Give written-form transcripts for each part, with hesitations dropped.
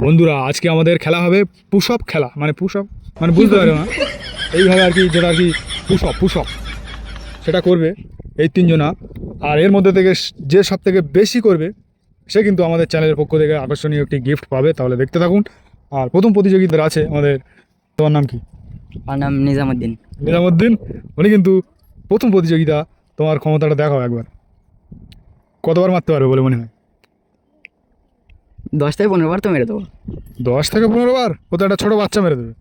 বন্ধুরা আজকে আমাদের খেলা হবে পুশ আপ খেলা, মানে পুশ আপ মানে বুঝতে পারো না, এইভাবে আর কি, যেটা আর কি পুশ আপ সেটা করবে এই তিনজনা। আর এর মধ্যে থেকে যে সব থেকে বেশি করবে সে কিন্তু আমাদের চ্যানেলের পক্ষ থেকে আকর্ষণীয় একটি গিফট পাবে। তাহলে দেখতে থাকুন। আর প্রথম প্রতিযোগিতা আছে আমাদের, তোমার নাম কি? আমার নাম নিজামুদ্দিন। নিজামুদ্দিন, উনি কিন্তু প্রথম প্রতিযোগিতা। তোমার ক্ষমতাটা দেখাও একবার, কতবার মারতে পারবে বলে মনে হয়? 10 থেকে 15 বার তো মেরে দেবো। 10 থেকে 15 বার? ও তো একটা ছোটো বাচ্চা মেরে দেবে।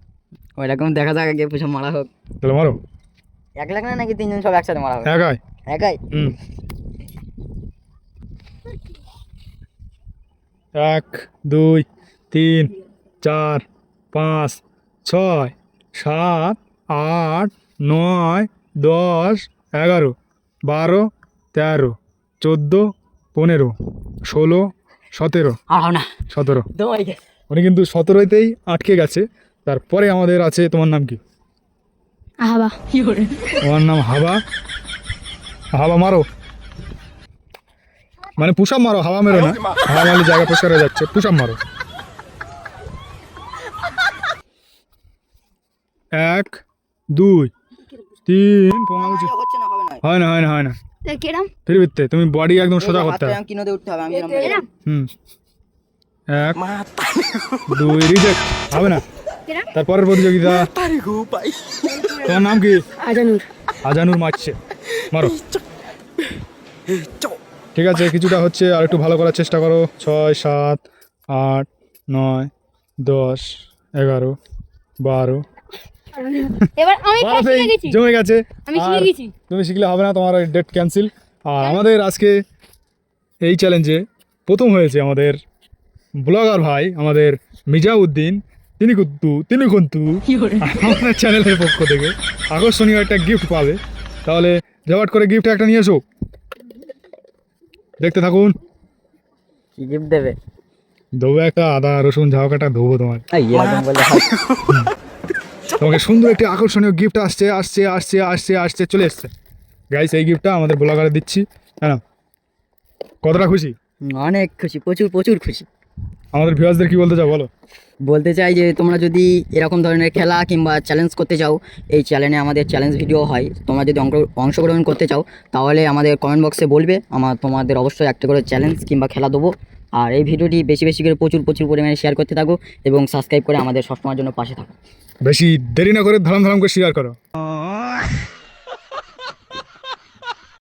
ওইরকম দেখা যাক আগে পুষে মারা হোক। তাহলে মারো। 1 লাখ না নাকি 3 জন সব একসাথে মারা হবে? একাই। একাই? 1 2 3 4 5 6 7 8 9 10 11 12 13 14 15 16 17 আর হবে না 17। দমাই গেছে। উনি কিন্তু 17তেই আটকে গেছে। তারপরে আমাদের আছে, তোমার নাম কি? হাবা। তোমার নাম হাবা। হাবা মারো, মানে পুশ আপ মারো, হাওয়া মেরো না। হাওয়া মারলে জায়গা পরিষ্কার হয়ে যাচ্ছে। পুশ আপ মারো। 1 2 3 হচ্ছে না, হবে না। হয় না হয় না হয় না। কেরাম ফিরবিতে তুমি বডি একদম সোজা করতে হবে। আমি কিনোতে উঠতে হবে, আমি এরকম কেরাম 1 2 রিজেক্ট, হবে না। কেরাম তারপরের প্রতিযোগিতা, তোমার নাম কি? আজানুর। আজানুর মারছে, মারো। ঠিক আছে, কিছুটা হচ্ছে, আর একটু ভালো করার চেষ্টা করো। 6 7 8 9 10 11 12 এবার আমি বারোতেই শিখে গেছি। জমে গেছে। আমি আর শিখে গেছি। তুমি শিখলে হবে না, তোমার ডেট ক্যান্সেল। আর আমাদের আজকে এই চ্যালেঞ্জে প্রথম হয়েছে আমাদের ব্লগার ভাই, আমাদের মিজাউদ্দিন। তিনি কিন্তু আমাদের চ্যানেলের পক্ষ থেকে আকর্ষণীয় একটা গিফট পাবে। তাহলে জবাট করে গিফট একটা নিয়ে এসো, দেখতে থাকুন। কি গিফট দেবে? দেবো একটা আদা রসুন ঝাউ কাটা, দেবো তোমার। এরকম বললে হয়? তোমাকে সুন্দর একটি আকর্ষণীয় গিফট আসছে আসছে আসছে আসছে আসছে চলে এসছে। গাইস, এই গিফটটা আমাদের ব্লগারে দিচ্ছি। হ্যাঁ, কতটা খুশি? অনেক খুশি, প্রচুর প্রচুর খুশি। আমাদের ভিউয়ার্সদের কি বলতে চাও বলো? বলতে চাই যে তোমরা যদি এরকম ধরনের খেলা কিংবা চ্যালেঞ্জ করতে চাও, এই চ্যানেলে আমাদের চ্যালেঞ্জ ভিডিও হয়, তোমরা যদি অংশগ্রহণ করতে চাও তাহলে আমাদের কমেন্ট বক্সে বলবে। তোমাদের অবশ্যই একটা করে চ্যালেঞ্জ কিংবা খেলা দেবো। আর এই ভিডিওটি বেশি বেশি করে প্রচুর প্রচুর পরিমাণে শেয়ার করতে থাকো এবং সাবস্ক্রাইব করে আমাদের সবসময়ের জন্য পাশে থাকো। বেশি দেরি না করে ধরাম ধরাম করে শেয়ার করো।